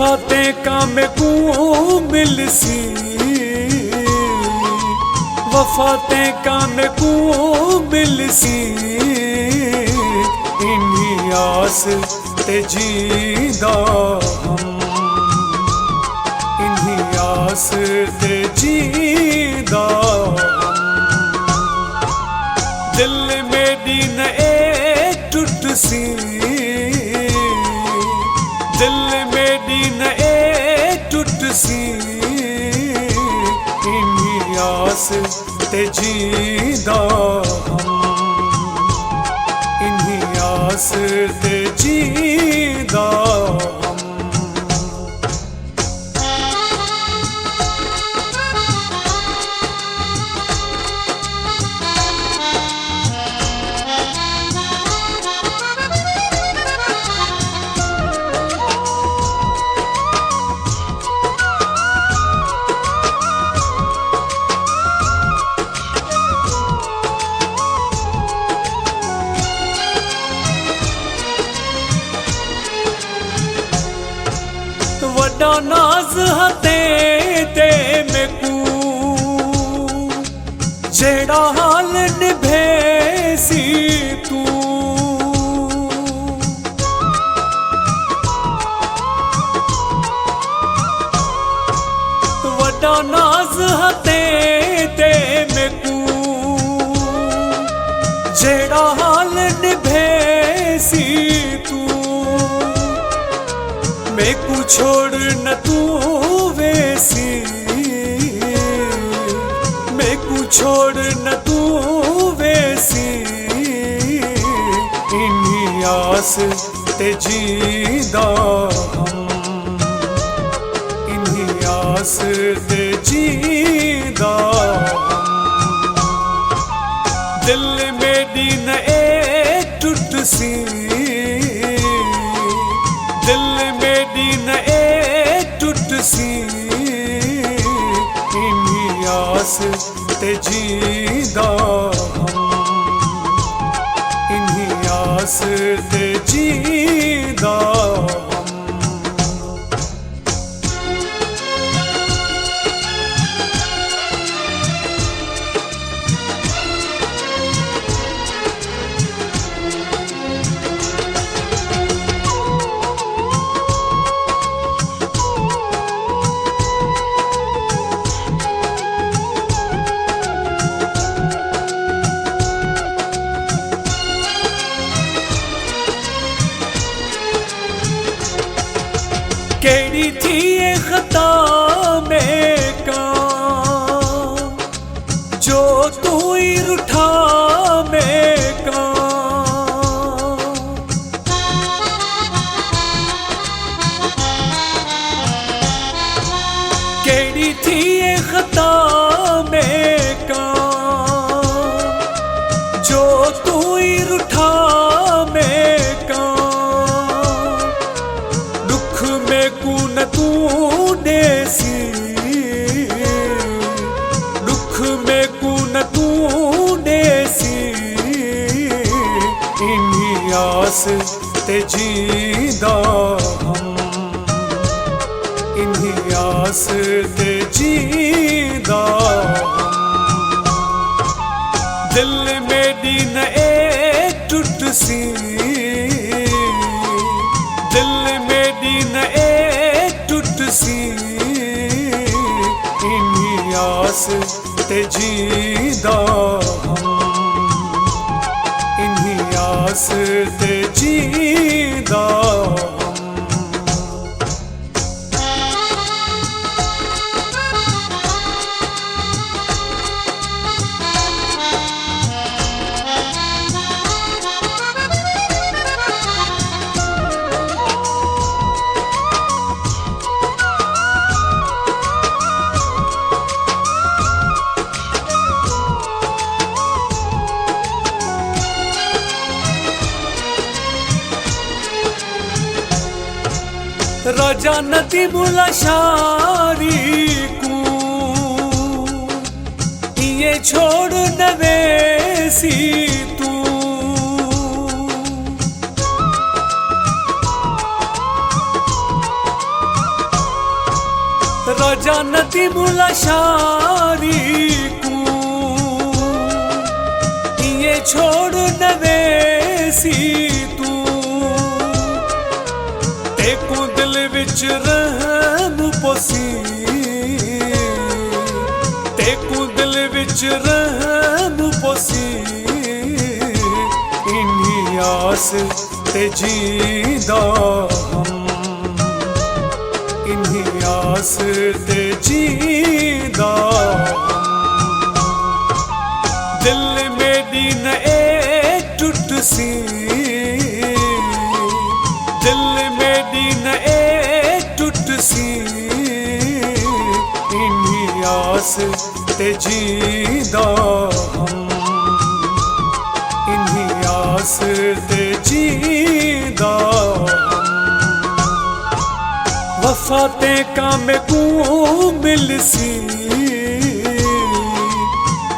वफाते काम को मिलसी, वफाते काम को मिलसी, इन्हीं आस ते जीदा हम, इन्हीं आस ते जीदा हम। दिल मेरी न ए टूट सी, दिल मेरी न ए टूट सी, इन्हीं आस ते जीदा हम, इन्हीं आस ते जीदा हम। वड्डा नाज हते ते मेकू, जेड़ा हाल निभेसी तू, वड्डा नाज हते ते मेकू, जेड़ा हाल निभेसी तू। मेकू छोड़ न तू वेसी, मेकू छोड़ न तू वेसी, इन्हीं आस ते जीदा हम, इन्हीं आस ते जीदा हम। दिल मेरी न ए टूट सी, दिल मेरी न ए टूट सी, इन्हीं आस ते जीदा हम, इन्हीं आस ते जीदा हम। केड़ी थी ये खता में का, जो तू ही रूठा में का। केड़ी थी ये खता में का, जो तू ही रूठा में का। दुख में को न तू देसी, दुख में को न तू देसी, इन्हीं आस ते जीदा हम, इन्हीं आस ते जीदा हम। दिल मेरी न ए टूट सी, दिल मेरी न ए टूट सी, इन्हीं आस ते जीदा हम, इन्हीं आस ते जीदा हम। राजा नदी बुला शारी को, ये छोड़ नवेसी तू। राजा नदीमुल शारी को ये छोड़ न वेसी तू तेको दिल विच रहम पोसी तेको दिल विच रहम पोसी इन्हीं आस ते जींदा हम इन्हीं आस ते जींदा दिल मेरी न ए टूट सी दिल मेरी न ए टूट सी इन्हीं आस ते जींदा हम इन्हीं आस ते जींदा वफा ते काम को मिलसी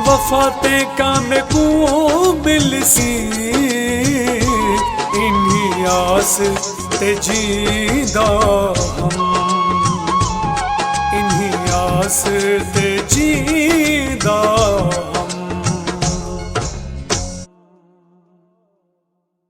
वफा ते काम को मिलसी इन्हीं आस ते जींदा हम इन्हीं आस ते जी